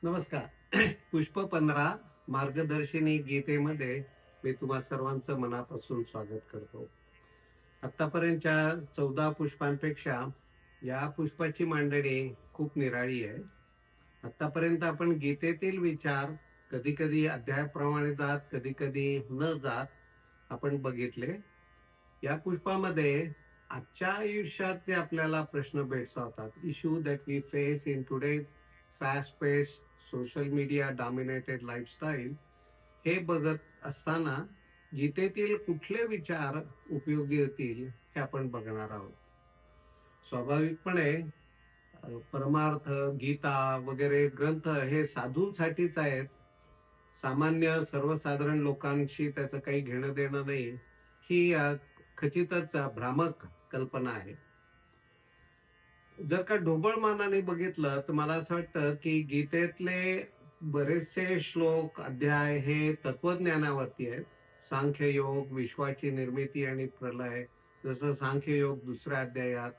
नमस्कार. पुष्प 15 मार्गदर्शिनी गीतेमध्ये मी तुम्हा सर्वांचं मनापासून स्वागत करतो. आतापर्यंतच्या 14 पुष्पांपेक्षा या पुष्पाची मांडणी खूप निराळी आहे. आतापर्यंत आपण गीतेतील विचार कधी कधी अध्यायाप्रमाणे जात, कधी कधी न जात आपण बघितले. या पुष्पामध्ये आजच्या आयुष्यात जे आपल्याला प्रश्न भेडसावतात, issue that we face in today's fast pace social media dominated lifestyle, हे बघत असताना गीतेतील कुठले विचार उपयोगी होतील हे आपण बघणार आहोत. स्वाभाविकपणे परमार्थ, गीता वगैरे ग्रंथ हे साधूंसाठीच आहेत. सामान्य सर्वसाधारण लोकांशी त्याचं काही घेणं देणं नाही, ही खचितच भ्रामक कल्पना आहे. जर का ढोबळ मानाने बघितलं तर मला असं वाटतं की गीतेतले बरेचसे श्लोक, अध्याय हे तत्वज्ञानावरती आहेत. सांख्ययोग, विश्वाची निर्मिती आणि प्रलय, जसं सांख्ययोग 2ऱ्या अध्यायात,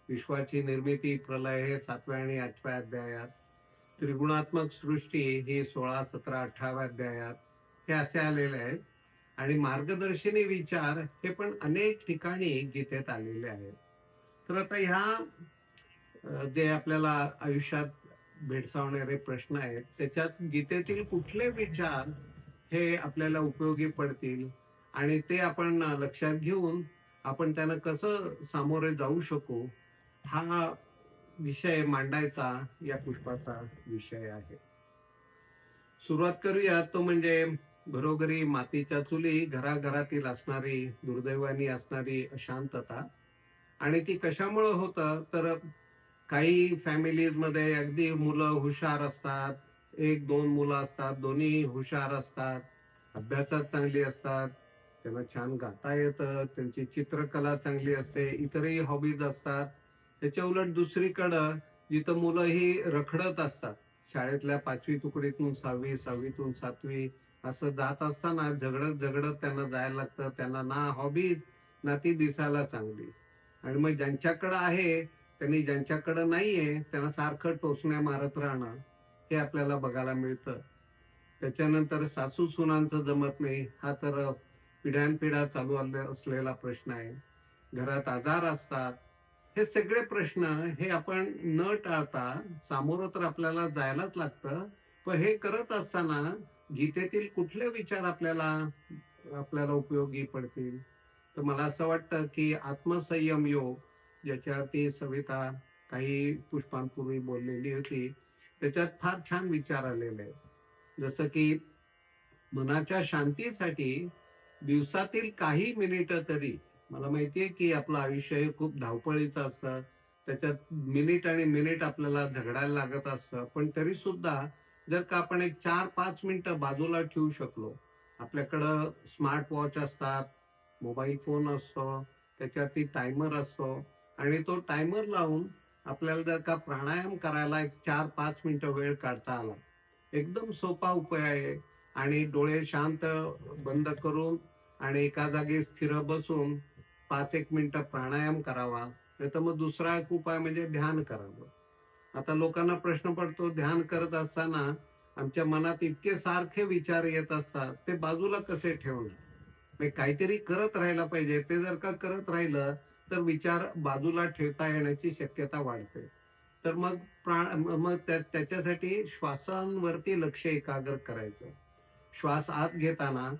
विश्वाची निर्मिती प्रलय हे 7व्या आणि 8व्या अध्यायात, त्रिगुणात्मक सृष्टी ही 16, 17, 18व्या अध्यायात हे असे आलेले आहेत. आणि मार्गदर्शिनी विचार हे पण अनेक ठिकाणी गीतेत आलेले आहेत. तर आता ह्या जे आपल्याला आयुष्यात भेडसावणारे प्रश्न आहेत, त्याच्यात गीतेतील कुठले विचार हे आपल्याला उपयोगी पडतील आणि ते आपण लक्षात घेऊन आपण त्यांना कसं सामोरे जाऊ शकू, हा विषय मांडायचा या पुष्पाचा विषय आहे. सुरुवात करूया तो म्हणजे घरोघरी मातीच्या चुली, घराघरातील असणारी, दुर्दैवानी असणारी अशांतता. आणि ती कशामुळे होतं, तर काही फॅमिलीज मध्ये अगदी मुलं हुशार असतात, 1-2 मुलं असतात, दोन्ही हुशार असतात, अभ्यासात चांगली असतात, त्यांना छान गाता येतं, त्यांची चित्रकला चांगली असते, इतरही हॉबीज असतात. त्याच्या उलट दुसरीकडं जिथं मुलं ही रखडत असतात, शाळेतल्या 5वी तुकडीतून 6वी, 6वीतून 7वी असं जात असताना झगडत झगडत त्यांना जायला लागतं. त्यांना ना हॉबीज ना ती दिसायला चांगली. आणि मग ज्यांच्याकडं आहे त्यांनी ज्यांच्याकडं नाहीये त्यांना सारखं टोचण्या मारत राहणं हे आपल्याला बघायला मिळतं. त्याच्यानंतर सासू सुनांचं जमत नाही, हा तर पिढ्यानपिढ्या चालू असलेला प्रश्न आहे. घरात आजार असतात. हे सगळे प्रश्न हे आपण न टाळता सामोरं तर आपल्याला जायलाच लागतं. पण हे करत असताना गीतेतील कुठले विचार आपल्याला आपल्याला उपयोगी पडतील, तर मला असं वाटतं की आत्मसंयम योग, ज्याच्यावरती सविता काही पुष्पांपूर्वी बोललेली होती, त्याच्यात फार छान विचार आलेले आहेत. जसं की मनाच्या शांतीसाठी दिवसातील काही मिनिटं तरी, मला माहितीये की आपलं आयुष्य हे खूप धावपळीचं असतं, त्याच्यात मिनिट आणि मिनिट आपल्याला झगडायला लागत असतं, पण तरी सुद्धा जर का आपण एक 4-5 मिनिटं बाजूला ठेवू शकलो, आपल्याकडं स्मार्ट वॉच असतात, मोबाईल फोन असतो, त्याच्यावरती टायमर असतो, आणि तो टायमर लावून आपल्याला जर का प्राणायाम करायला एक 4-5 मिनिटं वेळ काढता आला, एकदम सोपा उपाय आहे. आणि डोळे शांत बंद करून आणि एका जागी स्थिर बसून 5-1 मिनिटं प्राणायाम करावा. नाही तर मग दुसरा एक उपाय म्हणजे ध्यान करावं. आता लोकांना प्रश्न पडतो, ध्यान करत असताना आमच्या मनात इतके सारखे विचार येत असतात, ते बाजूला कसे ठेवणार? म्हणजे काहीतरी करत राहायला पाहिजे. ते जर का करत राहिलं तर विचार बाजूला ठेवता येण्याची शक्यता वाढते. तर मग मग त्याच्यासाठी श्वासांवरती लक्ष एकाग्र करायचं. श्वास आत घेताना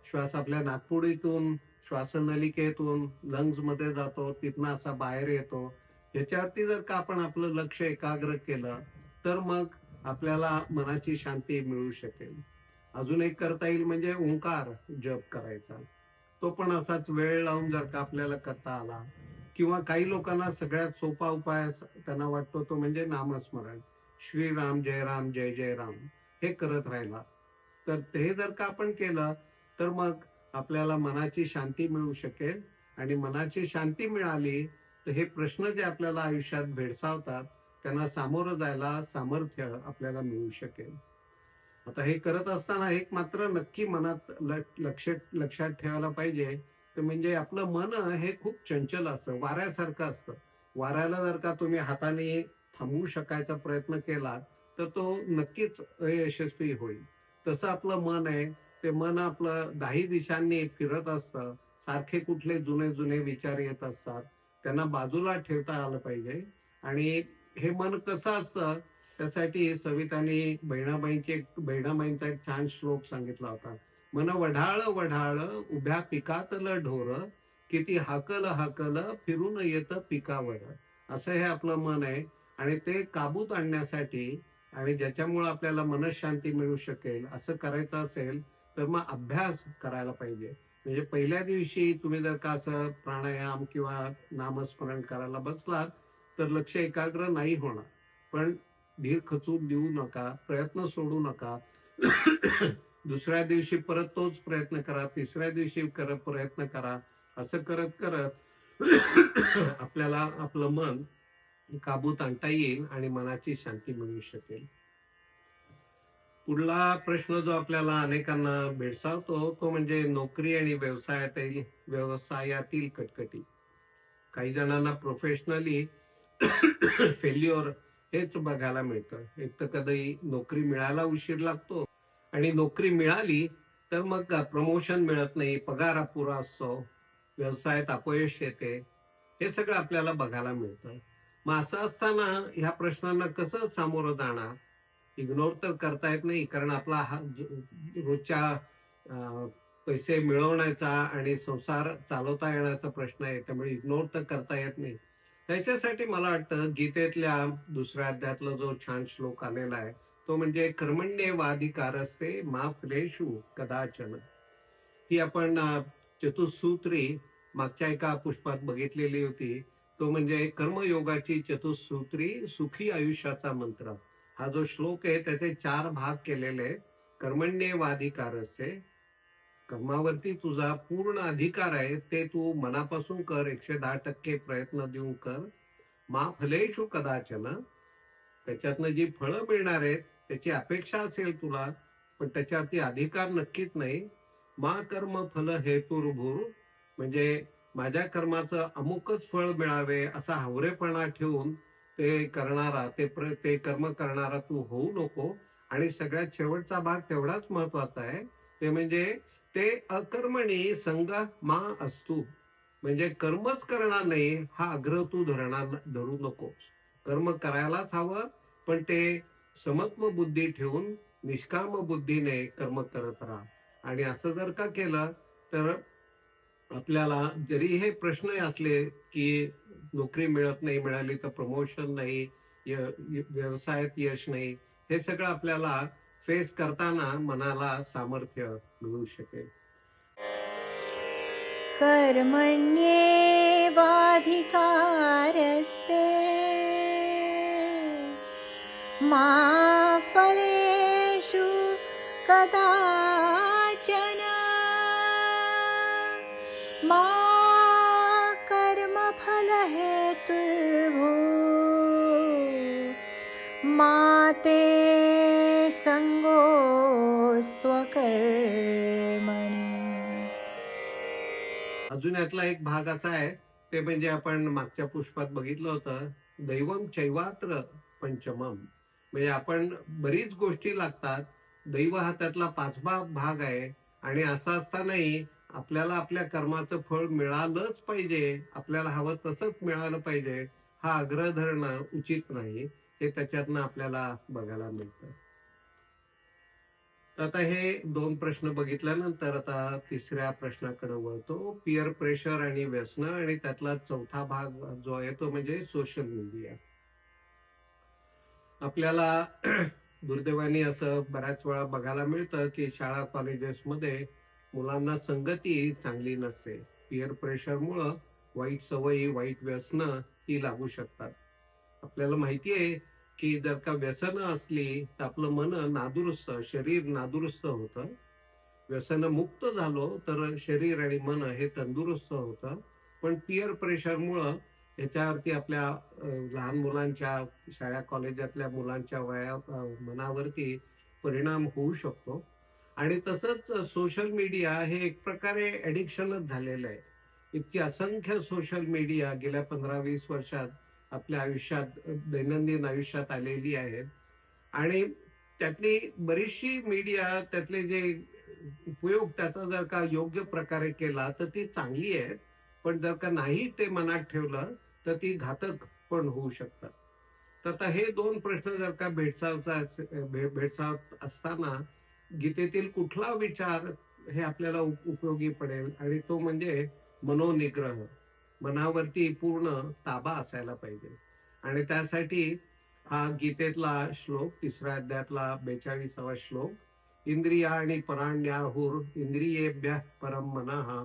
श्वास आपल्या नाकपुडीतून, श्वासनलिकेतून लंग्स मध्ये जातो, तिथनं असा बाहेर येतो. याच्यावरती जर का आपण आपलं लक्ष एकाग्र केलं तर मग आपल्याला मनाची शांती मिळू शकेल. अजून एक करता येईल म्हणजे ओंकार जप करायचा. तो पण असाच वेळ लावून जर का आपल्याला करता आला, किंवा काही लोकांना सगळ्यात सोपा उपाय त्यांना वाटतो तो म्हणजे नामस्मरण, श्रीराम जय राम जय जय राम, हे करत राहिला. तर ते जर का आपण केलं तर मग आपल्याला मनाची शांती मिळू शकेल. आणि मनाची शांती मिळाली तर हे प्रश्न जे आपल्याला आयुष्यात भेडसावतात त्यांना सामोरं जायला सामर्थ्य आपल्याला मिळू शकेल. आता हे करत असताना एक मात्र नक्की मनात लक्षात ठेवायला पाहिजे, ते म्हणजे आपलं मन हे खूप चंचल असतं, वाऱ्यासारखं असतं. वाऱ्याला जर का तुम्ही हाताने थांबवू शकायचा प्रयत्न केला तर तो नक्कीच अयशस्वी होईल. तसं आपलं मन आहे, ते मन आपलं दाही दिशांनी फिरत असतं. सारखे कुठले जुने जुने विचार येत असतात, त्यांना बाजूला ठेवता आलं पाहिजे. आणि हे मन कसं असतं, त्यासाठी सवितांनी बहिणाबाईंचा एक छान श्लोक सांगितला होता. मन वढाळ वढाळ उभ्या पिकातलं ढोर, किती हाकल हाकल फिरून येतं पिकावर. असं हे आपलं मन आहे. आणि ते काबूत आणण्यासाठी आणि ज्याच्यामुळे आपल्याला मनःशांती मिळू शकेल असं करायचं असेल तर मग अभ्यास करायला पाहिजे. म्हणजे पहिल्या दिवशी तुम्ही जर का असं प्राणायाम किंवा नामस्मरण करायला बसलात तर लक्ष एकाग्र नाही होणार. पण धीर खचून देऊ नका, प्रयत्न सोडू नका. दुसऱ्या दिवशी परत तोच प्रयत्न करा, तिसऱ्या दिवशी प्रयत्न करा. असं करत करत आपल्याला आपलं मन काबूत आणता येईल आणि मनाची शांती मिळू शकेल. पुढला प्रश्न जो आपल्याला अनेकांना भेडसावतो तो म्हणजे नोकरी आणि व्यवसायातील कटकटी. काही जणांना प्रोफेशनली फेल्युअर हेच बघायला मिळतं. एक तर कधी नोकरी मिळायला उशीर लागतो आणि नोकरी मिळाली तर मग प्रमोशन मिळत नाही, पगार अपुरा असतो, व्यवसायात अपयश येते. हे सगळं आपल्याला बघायला मिळतं. मग असं असताना ह्या प्रश्नांना कसं सामोरं जाणार? इग्नोर तर करता येत नाही, कारण आपला हा रोजच्या पैसे मिळवण्याचा आणि संसार चालवता येण्याचा प्रश्न आहे, त्यामुळे इग्नोर तर करता येत नाही. त्याच्यासाठी मला वाटतं गीतेतल्या दुसऱ्या अध्यायातला जो छान श्लोक आलेला आहे तो म्हणजे कर्मण्येवाधिकारस्ते मा फलेषु कदाचन. ही आपण चतुसूत्री मागच्या एका पुष्पात बघितलेली होती. तो म्हणजे कर्मयोगाची चतुसूत्री सुखी आयुष्याचा मंत्र. हा जो श्लोक आहे त्याचे 4 भाग केलेले आहेत. कर्मण्येवाधिकारस्ते, कर्मावरती तुझा पूर्ण अधिकार आहे, ते तू मनापासून कर, 110% प्रयत्न देऊन कर. मा फलेषु कदाचन, त्याच्यातनं जी फळं मिळणार आहेत त्याची अपेक्षा असेल तुला, पण त्याच्यावरती अधिकार नक्कीच नाही. मा कर्म फल हेतुर्भूर, म्हणजे माझ्या कर्माचं अमुकच फळ मिळावे असा हावरेपणा ठेवून ते कर्म करणारा तू होऊ नको. आणि सगळ्यात शेवटचा भाग तेवढाच महत्वाचा आहे, ते म्हणजे ते अकर्मणी संग मा असतू, म्हणजे कर्मच करणार नाही हा आग्रह तू धरू नकोस. कर्म करायलाच हवं, पण ते समत्व बुद्धी ठेवून निष्काम बुद्धीने कर्म करत राहा. आणि असं जर का केलं तर आपल्याला जरी हे प्रश्न असले की नोकरी मिळत नाही, मिळाली तर प्रमोशन नाही, व्यवसायात यश नाही, हे सगळं आपल्याला फेस करताना मनाला सामर्थ्य मिळू शकेल. कर्मण्येवाधिकारस्ते मा फलेषु कदाचन मा कर्मफलहेतुर्भूः मा ते संगोऽस्त्वकर्मणि. अजून यातला एक भाग असा आहे, ते म्हणजे आपण मागच्या पुष्पात बघितलं होतं, दैवम चैवात्र पंचमम. म्हणजे आपण बरीच गोष्टी लागतात, दैव हा त्यातला 5वा भाग आहे. आणि असं असतानाही आपल्याला आपल्या कर्माचं फळ मिळालंच पाहिजे, आपल्याला हवं तसंच मिळालं पाहिजे, हा आग्रह धरणं उचित नाही. हे त्याच्यातनं आपल्याला बघायला मिळतं. तर आता हे 2 प्रश्न बघितल्यानंतर आता तिसऱ्या प्रश्नाकडे वळतो. पियर प्रेशर आणि व्यसन, आणि त्यातला चौथा भाग जो आहे तो म्हणजे सोशल मीडिया. आपल्याला दुर्दैवाने असं बऱ्याच वेळा बघायला मिळतं की शाळा कॉलेजेसमध्ये मुलांना संगती चांगली नसते. पियर प्रेशरमुळं वाईट सवयी, वाईट व्यसनं ही लागू शकतात. आपल्याला माहिती आहे की जर का व्यसनं असली तर आपलं मन नादुरुस्त, शरीर नादुरुस्त होतं. व्यसनं मुक्त झालो तर शरीर आणि मन हे तंदुरुस्त होतं. पण पियर प्रेशरमुळं याच्यावरती आपल्या लहान मुलांच्या, शाळा कॉलेजातल्या मुलांच्या मनावरती परिणाम होऊ शकतो. आणि तसंच सोशल मीडिया हे एक प्रकारे ऍडिक्शनच झालेलं आहे. इतकी असंख्य सोशल मीडिया गेल्या 15-20 वर्षात आपल्या आयुष्यात, दैनंदिन आयुष्यात आलेली आहेत. आणि त्यातली बरीचशी मीडिया, त्यातले जे उपयोग त्याचा जर का योग्य प्रकारे केला तर ती चांगली आहे. पण जर का नाही ते मनात ठेवलं तर ती घातक पण होऊ शकतात. तर आता हे दोन प्रश्न जर का भेडसावत असताना गीतेतील कुठला विचार हे आपल्याला उपयोगी पडेल, आणि तो म्हणजे मनोनिग्रह. मनावरती पूर्ण ताबा असायला पाहिजे. आणि त्यासाठी हा गीतेतला श्लोक, 3ऱ्या अध्यायातला 42वा श्लोक, इंद्रिया आणि पराण्याहुर इंद्रियेभ्यः परम मनः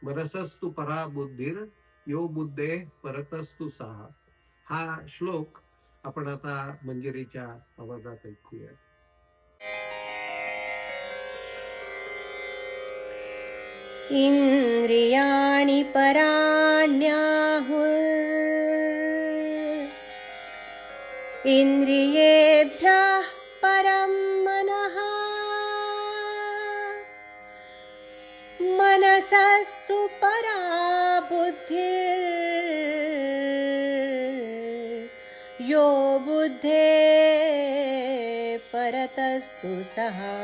मनसस्तु परा बुद्धिर यो बुद्धे परतस्तु सहा. हा श्लोक आपण आता मंजिरीच्या आवाजात ऐकूया. इन्द्रियाणि पराण्याहुः इन्द्रियेभ्यः परं मनः मनसस्तु परा बुद्धिर् यो बुद्धे परतस्तु सहा.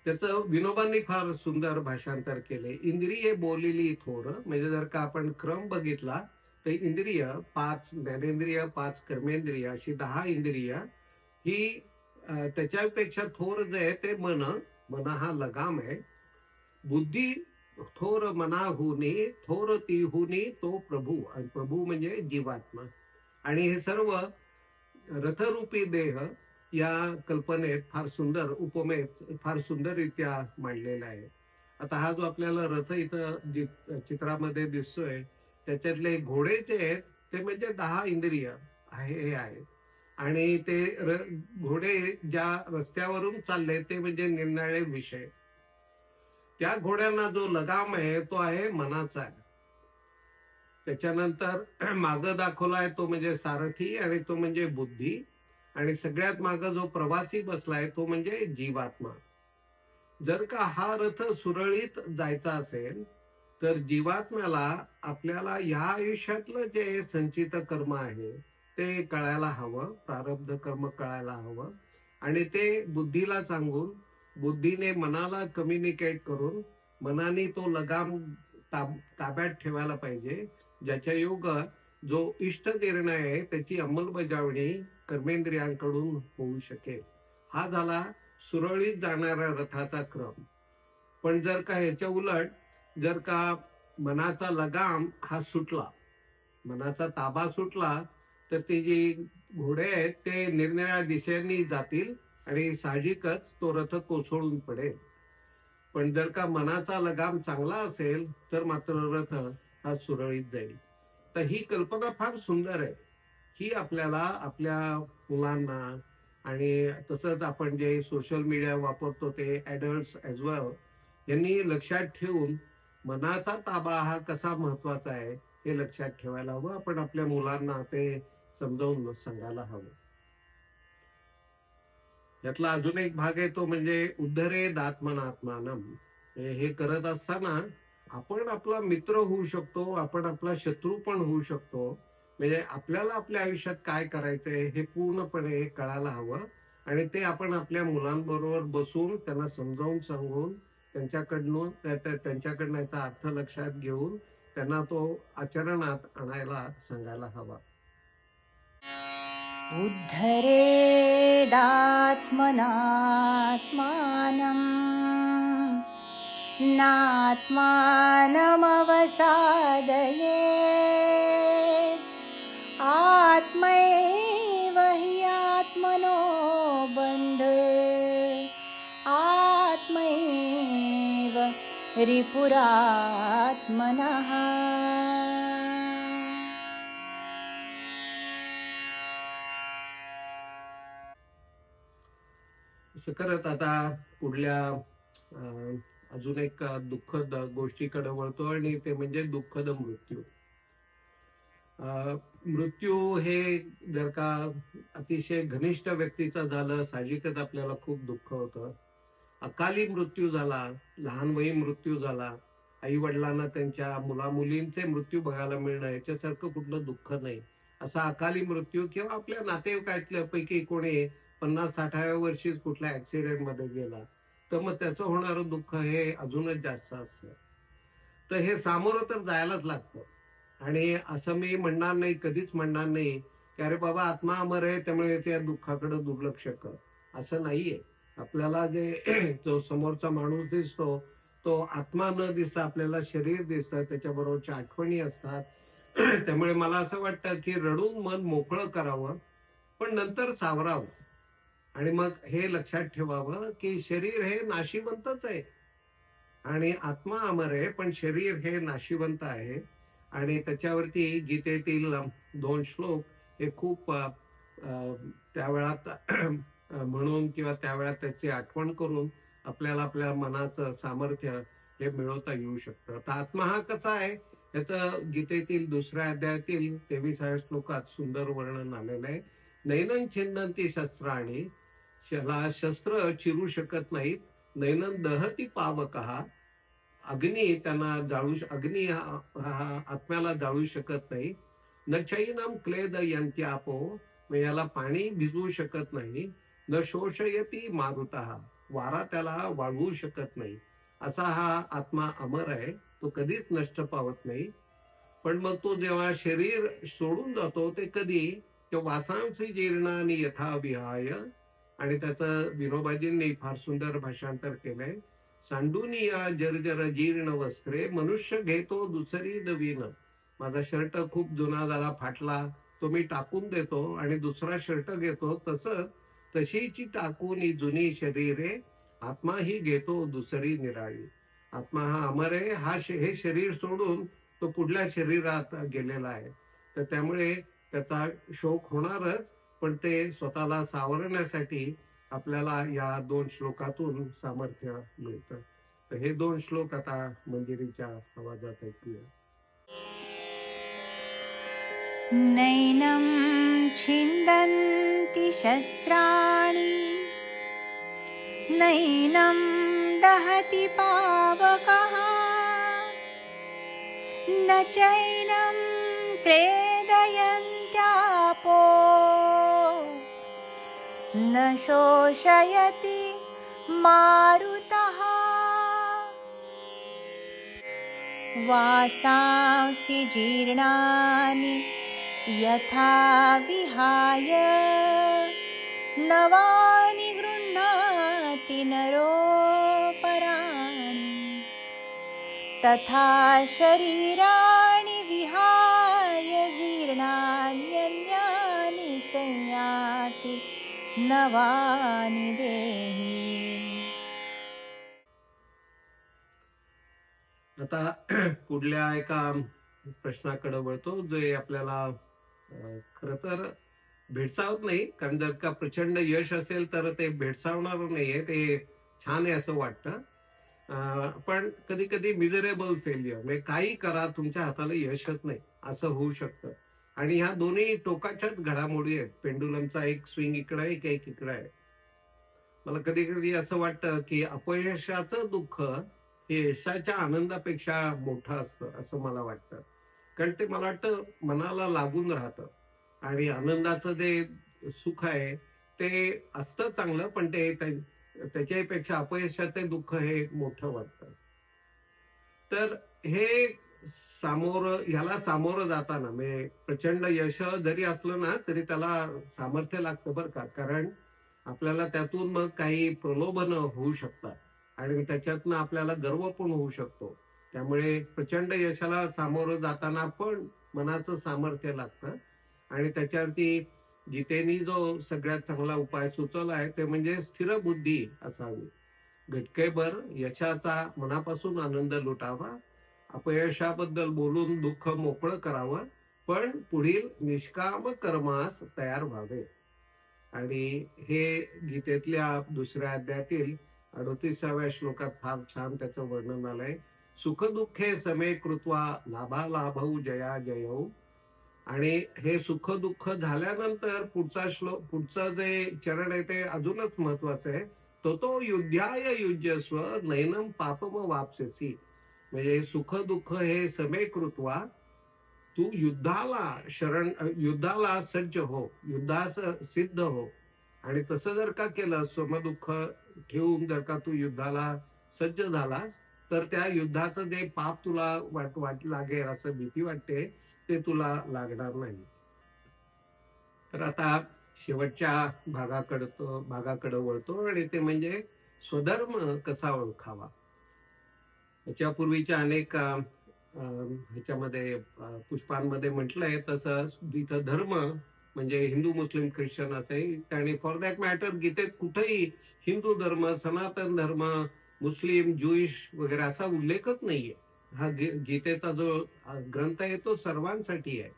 त्याचं विनोबांनी फार सुंदर भाषांतर केले. इंद्रिये बोलिली थोर, म्हणजे जर का आपण क्रम बघितला तर इंद्रिय 5 ज्ञानेंद्रिय, 5 कर्मेंद्रिय, अशी 10 इंद्रिय ही त्याच्यापेक्षा थोर जे आहे ते मन हा लगाम आहे. बुद्धी थोर मनाहुनी, थोर तिहुनी तो प्रभू, आणि प्रभू म्हणजे जीवात्मा. आणि हे सर्व रथरूपी देह या कल्पनेत फार सुंदर उपमेत फार सुंदररित्या मांडलेला आहे. आता हा जो आपल्याला रथ इथं चित्रामध्ये दिसतोय त्याच्यातले घोडे जे आहेत ते म्हणजे 10 इंद्रिय हे आहेत. आणि ते घोडे ज्या रस्त्यावरून चालले ते म्हणजे निरनिराळे विषय. त्या घोड्यांना जो लगाम आहे तो आहे मनाचा. त्याच्यानंतर माग दाखवलाय तो म्हणजे सारथी, आणि तो म्हणजे बुद्धी. आणि सगळ्यात माग जो प्रवासी बसलाय तो म्हणजे जीवात्मा. जर का हा रथ सुरळीत जायचा असेल तर जीवात्म्याला आपल्याला या आयुष्यातलं जे संचित कर्म आहे ते कळायला हवं, प्रारब्ध कर्म कळायला हवं. आणि ते बुद्धीला सांगून, बुद्धीने मनाला कम्युनिकेट करून मनाने तो लगाम ताब्यात ठेवायला पाहिजे, ज्याच्या योग जो इष्ट निर्णय आहे त्याची अंमलबजावणी कर्मेंद्रियांकडून होऊ शकेल. हा झाला सुरळीत जाणाऱ्या रथाचा क्रम. पण जर का ह्याच्या उलट जर का मनाचा लगाम हा सुटला, मनाचा ताबा सुटला, तर ते जे घोडे आहेत ते निरनिराळ्या दिशेने जातील आणि साहजिकच तो रथ कोसळून पडेल. पण जर का मनाचा लगाम चांगला असेल तर मात्र रथ हा सुरळीत जाईल. तर ही कल्पना फार सुंदर आहे. ही आपल्याला आपल्या मुलांना, आणि तसंच आपण जे सोशल मीडिया वापरतो ते ॲडल्ट्स ॲज वेल, यांनी लक्षात ठेवून मनाचा ताबा हा कसा महत्वाचा आहे हे लक्षात ठेवायला हवं. आपण आपल्या मुलांना ते समजावून सांगायला हवं. यातला अजून एक भाग आहे तो म्हणजे उद्धरेद आत्मनात्मानम. हे करत असताना आपण आपला मित्र होऊ शकतो, आपण आपला शत्रू पण होऊ शकतो. म्हणजे आपल्याला आपल्या आयुष्यात काय करायचंय हे पूर्णपणे कळायला हवं. आणि ते आपण आपल्या मुलांबरोबर बसून त्यांना समजावून सांगून त्यांच्याकडनं याचा अर्थ लक्षात घेऊन त्यांना तो आचरणात आणायला सांगायला हवा. उद्धरेदात्मनात्मानम् नात्मानमवसादयेत् आत्मैव हि आत्मनो बन्धुः आत्मैव रिपुरात्मनः. असं करत आता पुढल्या अजून एक दुःखद गोष्टीकडे वळतो, आणि ते म्हणजे दुःखद मृत्यू. मृत्यू हे जर का अतिशय घनिष्ठ व्यक्तीचा झालं साहजिकच आपल्याला खूप दुःख होतं. अकाली मृत्यू झाला, लहान वयी मृत्यू झाला, आई वडिलांना त्यांच्या मुलामुलींचे मृत्यू बघायला मिळणं याच्यासारखं कुठलं दुःख नाही. असा अकाली मृत्यू किंवा आपल्या नातेवाईकातल्या पैकी कोणी 50-60व्या वर्षीच कुठल्या ऍक्सिडेंट मध्ये गेला, तर मग त्याचं होणारं दुःख हे अजूनच जास्त असतं. तर हे सामोरं तर जायलाच लागतं. आणि असं मी म्हणणार नाही, कधीच म्हणणार नाही, की अरे बाबा आत्मा अमर आहे त्यामुळे त्या दुःखाकडे दुर्लक्ष कर. असं नाहीये. आपल्याला जे जो समोरचा माणूस दिसतो, तो आत्मा न दिसता आपल्याला शरीर दिसतं, त्याच्याबरोबरच्या आठवणी असतात. त्यामुळे मला असं वाटतं, की रडून मन मोकळं करावं, पण नंतर सावरावं. आणि मग हे लक्षात ठेवावं, की शरीर हे नाशिवंतच आहे. आणि आत्मा अमर आहे, पण शरीर हे नाशिवंत आहे. आणि त्याच्यावरती गीतेतील 2 श्लोक हे खूप त्यावेळात म्हणून किंवा त्यावेळात त्याची आठवण करून आपल्याला आपल्या मनाचं सामर्थ्य हे मिळवता येऊ शकतं. तर आत्मा हा कसा आहे, त्याचं गीतेतील 2ऱ्या अध्यायातील 23व्या श्लोकात सुंदर वर्णन आलेलं आहे. नैनं छिंदन्ति शस्त्राणि, त्याला शस्त्र चिरू शकत नाहीत. नैनं दहती पावकः, अग्नी हा आत्म्याला जाळू शकत नाही. न चैनम क्लेदयन्त्यापो, मग याला पाणी भिजवू शकत नाही. न शोषयती मारुतः, वारा त्याला वाळवू शकत नाही. असा हा आत्मा अमर आहे, तो कधीच नष्ट पावत नाही. पण मग तो जेव्हा शरीर सोडून जातो ते कधी, तो वासांसी जीर्णानी यथा विहाय. आणि त्याचं विनोबाजींनी फार सुंदर भाषांतर केलंय. सांडूनिया जर्जर जीर्ण वस्त्रे, मनुष्य घेतो दुसरी नवीन. माझा शर्ट खूप जुना झाला, फाटला, तो मी टाकून देतो आणि दुसरा शर्ट घेतो. तशीची टाकून ही जुनी शरीरे, आत्मा ही घेतो दुसरी निराळी. आत्मा हा अमर आहे. हे शरीर सोडून तो पुढल्या शरीरात गेलेला आहे. तर त्यामुळे त्याचा शोक होणारच, पण ते स्वतःला सावरण्यासाठी आपल्याला या 2 श्लोकातून सामर्थ्य मिळतं. तर हे 2 श्लोक आता मंजिरीच्या आवाजात ऐकूया. नैनं छिन्दन्ति शस्त्राणि, नैनं दहति पावकः, न चैनं क्लेदयन्त्यापो, न शोषयति मारुतः. वासांसि जीर्णानि यथा विहाय, नवानि गृह्णाति नरोपराणि. तथा शरीराणि विहाय जीर्णान्यन्यानि संयाति नवानि देहि. आता पुढल्या एका प्रश्नाकडे वळतो, जे आपल्याला खर तर भेडसावत नाही. कारण जर का प्रचंड यश असेल तर ते भेडसावणार नाहीये, ते छान आहे असं वाटतं. पण कधी कधी मिझरेबल फेल्युअर, म्हणजे काही करा तुमच्या हाताला यशच नाही असं होऊ शकतं. आणि ह्या दोन्ही टोकाच्याच घडामोडी आहेत. पेंडुलमचा एक स्विंग इकडे आहे, एक इकडे आहे. मला कधी कधी असं वाटतं की अपयशाचं दुःख हे यशाच्या आनंदापेक्षा मोठं असतं असं मला वाटतं. कारण ते मला वाटतं मनाला लागून राहतं. आणि आनंदाचं जे सुख आहे ते असतं चांगलं, पण त्याच्यापेक्षा अपयशाचे दुःख हे मोठं वाटतं. तर हे ह्याला सामोरं जाताना म्हणजे प्रचंड यश जरी असलं ना तरी त्याला सामर्थ्य लागतं बरं का. कारण आपल्याला त्यातून मग काही प्रलोभन होऊ शकतात आणि त्याच्यातनं आपल्याला गर्व पण होऊ शकतो. त्यामुळे प्रचंड यशाला सामोरं जाताना पण मनाचं सामर्थ्य लागतं. आणि त्याच्यावरती गीतेनी जो सगळ्यात चांगला उपाय सुचवला आहे ते म्हणजे स्थिर बुद्धी असावी. घटकेभर यशाचा मनापासून आनंद लुटावा. अपयशाबद्दल बोलून दुःख मोकळं करावं, पण पुढील निष्काम कर्मास तयार व्हावे. आणि हे गीतेतल्या 2ऱ्या अध्यायातील 38व्या श्लोकात फार छान त्याचं वर्णन आलंय. सुख दुःखे समे कृत्वा लाभालाभौ जया जयौ. आणि हे सुख दुःख झाल्यानंतर पुढचं जे चरण आहे ते अजूनच महत्वाचं आहे. तो युद्धाय युज्यस्व नैनम पापम वापसेसी. म्हणजे सुख दुःख हे समे कृत्वा, तू युद्धाला सज्ज हो, युद्धास सिद्ध हो. आणि तसं जर का केलं, समदुःख ठेवून जर का तू युद्धाला सज्ज झालास, तर त्या युद्धाचं जे पाप तुला वाट लागेल असं भीती वाटते, ते तुला लागणार नाही. तर आता शेवटच्या भागाकडे वळतो, आणि ते म्हणजे स्वधर्म कसा ओळखावा. याच्यापूर्वीच्या अनेक ह्याच्यामध्ये पुष्पांमध्ये म्हटलंय तसं, इथं धर्म म्हणजे हिंदू मुस्लिम ख्रिश्चन असे, आणि फॉर दॅट मॅटर गीतेत कुठेही हिंदू धर्म, सनातन धर्म, मुस्लिम, ज्युईश वगैरे असा उल्लेखच नाहीये. हा गीतेचा जो ग्रंथ आहे तो सर्वांसाठी आहे.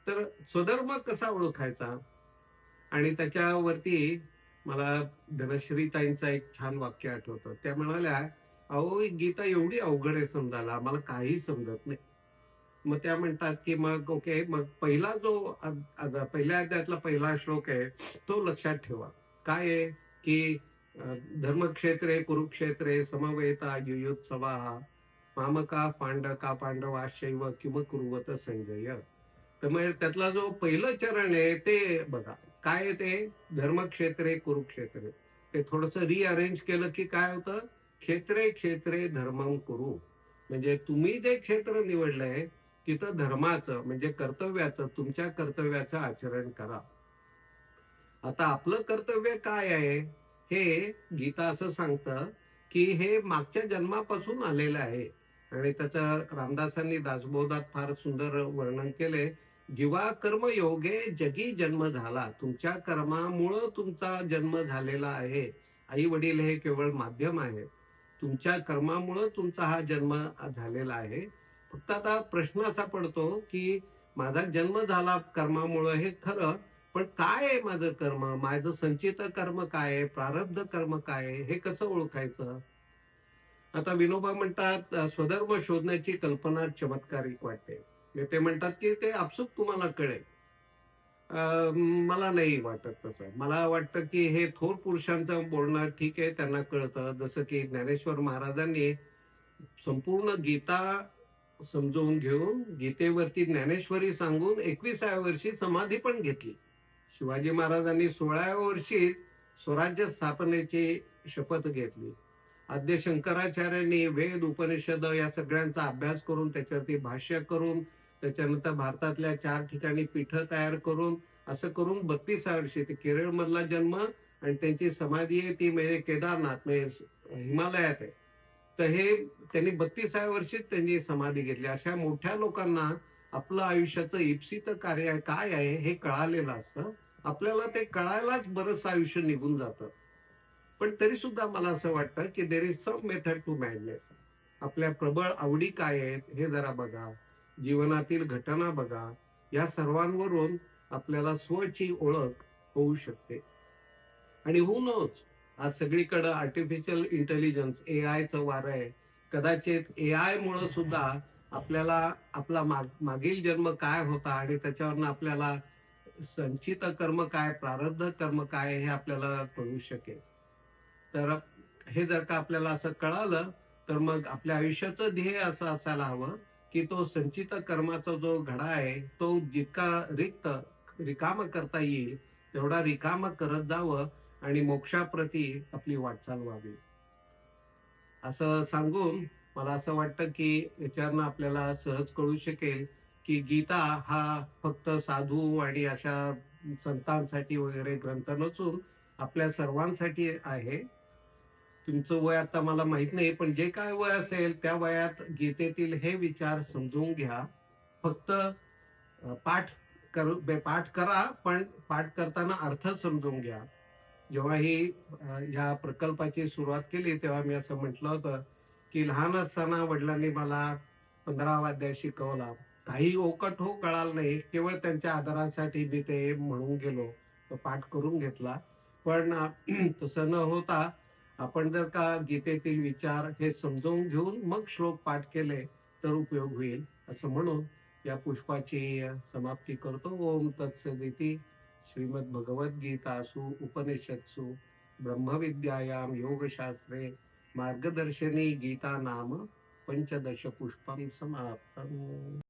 तर स्वधर्म कसा ओळखायचा, आणि त्याच्यावरती मला धनश्रीताईंचं एक छान वाक्य आठवतं. त्या म्हणाल्या, अहो ही गीता एवढी अवघड आहे समजायला, मला काही समजत नाही. मग त्या म्हणतात की मग ओके, मग पहिला जो पहिल्या अध्यायातला पहिला श्लोक आहे तो लक्षात ठेवा. काय आहे की धर्मक्षेत्रे कुरुक्षेत्रे समवेता युयुत्सवा, मामका पांडका पांडवाश्चैव किम कुर्वत संजय. तर मग त्यातला जो पहिलं चरण आहे ते बघा. काय आहे ते? धर्मक्षेत्रे कुरुक्षेत्रे. ते थोडस रिअरेंज केलं की काय होतं? क्षेत्रे क्षेत्रे धर्मं कुरु. म्हणजे तुम्ही जे क्षेत्र निवडलंय तिथं धर्माचं म्हणजे कर्तव्याचं, तुमच्या कर्तव्याचं आचरण करा. आता आपलं कर्तव्य काय आहे, हे गीता असं सांगतं की हे मागच्या जन्मापासून आलेलं आहे. आणि त्याचं रामदासांनी दासबोधात फार सुंदर वर्णन केले. जीवा कर्म योगे जगी जन्म झाला. तुमच्या कर्मामुळं तुमचा जन्म झालेला आहे. आई वडील हे केवळ माध्यम आहे. तुमच्या कर्मामुळं तुमचा हा जन्म झालेला आहे. फक्त आता प्रश्न असा पडतो की माझा जन्म झाला कर्मामुळं हे खरं, पण काय आहे माझं कर्म, माझं संचित कर्म काय आहे, प्रारब्ध कर्म काय आहे, हे कसं ओळखायचं. आता विनोबा म्हणतात स्वधर्म शोधण्याची कल्पना चमत्कारिक वाटते. ते म्हणतात की ते आपसूक तुम्हाला कळेल. मला नाही वाटत तसं. मला वाटतं की हे थोर पुरुषांचं बोलणं ठीक आहे, त्यांना कळतं. जसं की ज्ञानेश्वर महाराजांनी संपूर्ण गीता समजवून घेऊन गीतेवरती ज्ञानेश्वरी सांगून 21व्या वर्षी समाधी पण घेतली. शिवाजी महाराजांनी 16व्या वर्षी स्वराज्य स्थापनेची शपथ घेतली. आद्य शंकराचार्यांनी वेद उपनिषद या सगळ्यांचा अभ्यास करून त्याच्यावरती भाष्य करून त्याच्यानंतर भारतातल्या 4 ठिकाणी पीठं तयार करून असं करून 32व्या वर्षी ते केरळ मधला जन्म, आणि त्यांची समाधी आहे ती म्हणजे केदारनाथ म्हणजे हिमालयात आहे. तर हे त्यांनी 32व्या वर्षीच त्यांनी समाधी घेतली. अशा मोठ्या लोकांना आपलं आयुष्याचं इप्सित कार्य काय आहे हे कळालेलं असतं. आपल्याला ते कळायलाच बरंच आयुष्य निघून जातं. पण तरी सुद्धा मला असं वाटतं की there is some method to madness. आपल्या प्रबळ आवडी काय आहेत हे जरा बघा, जीवनातील घटना बघा, या सर्वांवरून आपल्याला स्वची ओळख होऊ शकते. आणि हु नोज, आज सगळीकडे आर्टिफिशियल इंटेलिजन्स एआयचं वारं आहे. कदाचित एआय मुळे सुद्धा आपल्याला आपला मागील जन्म काय होता आणि त्याच्यावरनं आपल्याला संचित कर्म काय, प्रारब्ध कर्म काय हे आपल्याला कळू शकेल. तर हे जर का आपल्याला असं कळालं, तर मग आपल्या आयुष्याचं ध्येय असं असायला हवं की तो संचित कर्माचा जो घडा आहे तो जितका रिकाम करता येईल तेवढा रिकाम करत जावं, आणि मोक्षाप्रती आपली वाटचाल व्हावी. असं सांगून मला असं वाटतं की याच्यावरनं आपल्याला सहज कळू शकेल की गीता हा फक्त साधू आणि अशा संतांसाठी वगैरे ग्रंथ नसून आपल्या सर्वांसाठी आहे. तुमचं वय आता मला माहित नाही, पण जे काय वय असेल त्या वयात गीतेतील हे विचार समजून घ्या. फक्त पाठ करा, पण पाठ करताना अर्थ समजून घ्या. जेव्हा ही ह्या प्रकल्पाची सुरुवात केली तेव्हा मी असं म्हटलं होतं की लहान असताना वडिलांनी मला 15वा अध्याय शिकवला. काही ओकट हो कळाल नाही, केवळ त्यांच्या आदरासाठी मी ते म्हणून गेलो, तो पाठ करून घेतला. पण तसं न होता आपण जर का गीतेतील विचार हे समजावून घेऊन मग श्लोक पाठ केले तर उपयोग होईल, असं म्हणून या पुष्पाची समाप्ती करतो. ओम तत्सदिती. श्रीमद् भगवद्गीतासु उपनिषत्सु ब्रह्मविद्यायां योगशास्त्रे मार्गदर्शनी गीता नाम पंचदश पुष्पं समाप्तम्.